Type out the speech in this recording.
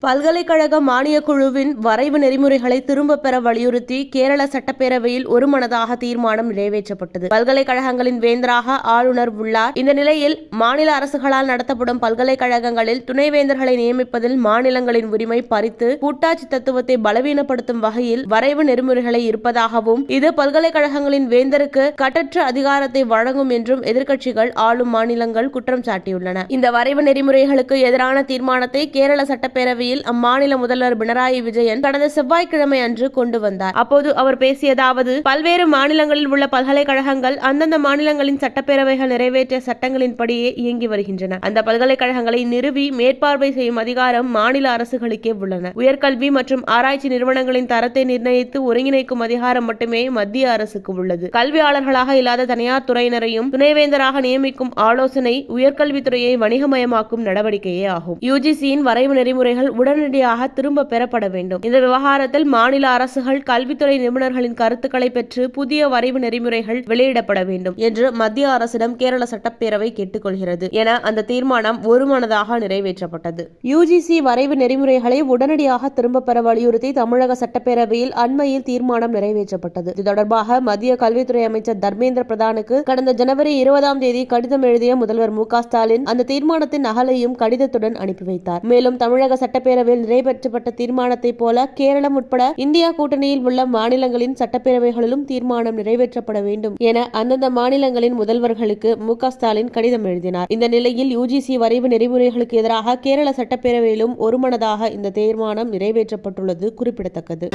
பல்கலைக்கழக மானியக் குழுவின் வரைவு நெறிமுறைகளை திரும்பப் பெற வலியுறுத்தி கேரள சட்டப்பேரவையில் ஒருமனதாக தீர்மானம் நிறைவேற்றப்பட்டது. பல்கலைக்கழகங்களின் வேந்தராக ஆளுநர் உள்ளார். இந்த நிலையில் மாநில அரசுகளால் நடத்தப்படும் பல்கலைக்கழகங்களில் துணைவேந்தர்களை நியமிப்பதில் மாநிலங்களின் உரிமை பறித்து கூட்டாட்சி தத்துவத்தை பலவீனப்படுத்தும் வகையில் வரைவு நெறிமுறைகளை இருப்பதாகவும் இது பல்கலைக்கழகங்களின் வேந்தருக்கு கட்டற்ற அதிகாரத்தை வழங்கும் என்றும் எதிர்க்கட்சிகள் ஆளும் மாநிலங்கள் குற்றம் சாட்டியுள்ளன. இந்த வரைவு நெறிமுறைகளுக்கு எதிரான தீர்மானத்தை கேரள சட்டப்பேரவை அம்மாநில முதல்வர் பினராயி விஜயன் கடந்த செவ்வாய்க்கிழமை அன்று கொண்டு வந்தார். அப்போது அவர் பேசியதாவது, பல்வேறு மாநிலங்களில் உள்ள பல்கலைக்கழகங்கள் அந்தந்த மாநிலங்களின் சட்டப்பேரவைகள் நிறைவேற்றிய சட்டங்களின்படியே இயங்கி வருகின்றன. அந்த பல்கலைக்கழகங்களை நிறுவி மேற்பார்வை செய்யும் அதிகாரம் மாநில அரசுகளுக்கே உள்ளன. உயர்கல்வி மற்றும் ஆராய்ச்சி நிறுவனங்களின் தரத்தை நிர்ணயித்து ஒருங்கிணைக்கும் அதிகாரம் மட்டுமே மத்திய அரசுக்கு உள்ளது. கல்வியாளர்களாக இல்லாத தனியார் துறையினரையும் துணைவேந்தராக நியமிக்கும் ஆலோசனை உயர்கல்வித்துறையை வணிகமயமாக்கும் நடவடிக்கையே ஆகும். யுஜிசியின் வரைவு நெறிமுறைகள் உடனடியாக திரும்ப பெறப்பட வேண்டும். இந்த விவகாரத்தில் மாநில அரசுகள் கல்வித்துறை நிபுணர்களின் கருத்துக்களை பெற்று புதிய வரைவு நெறிமுறைகள் வெளியிடப்பட வேண்டும் என்று மத்திய அரசிடம் கேரள சட்டப்பேரவை கேட்டுக்கொள்கிறது என அந்த தீர்மானம் ஒருமனதாக நிறைவேற்றப்பட்டது. யுஜிசி வரைவு நெறிமுறைகளை உடனடியாக திரும்ப பெற வலியுறுத்தி தமிழக சட்டப்பேரவையில் அண்மையில் தீர்மானம் நிறைவேற்றப்பட்டது. இது தொடர்பாக மத்திய கல்வித்துறை அமைச்சர் தர்மேந்திர பிரதானுக்கு கடந்த ஜனவரி 20ஆம் தேதி கடிதம் எழுதிய முதல்வர் மு.க.ஸ்டாலின் அந்த தீர்மானத்தின் நகலையும் கடிதத்துடன் அனுப்பி வைத்தார். மேலும் தமிழக சட்டப்பேரவையில் நிறைவேற்றப்பட்ட தீர்மானத்தை போல கேரளம் உட்பட இந்தியா கூட்டணியில் உள்ள மாநிலங்களின் சட்டப்பேரவைகளிலும் தீர்மானம் நிறைவேற்றப்பட வேண்டும் என அந்தந்த மாநிலங்களின் முதல்வர்களுக்கு மு.க.ஸ்டாலின் கடிதம் எழுதினார். இந்த நிலையில் யுஜிசி வரைவு நெறிமுறைகளுக்கு எதிராக கேரள சட்டப்பேரவையிலும் ஒருமனதாக இந்த தீர்மானம் நிறைவேற்றப்பட்டுள்ளது குறிப்பிடத்தக்கது.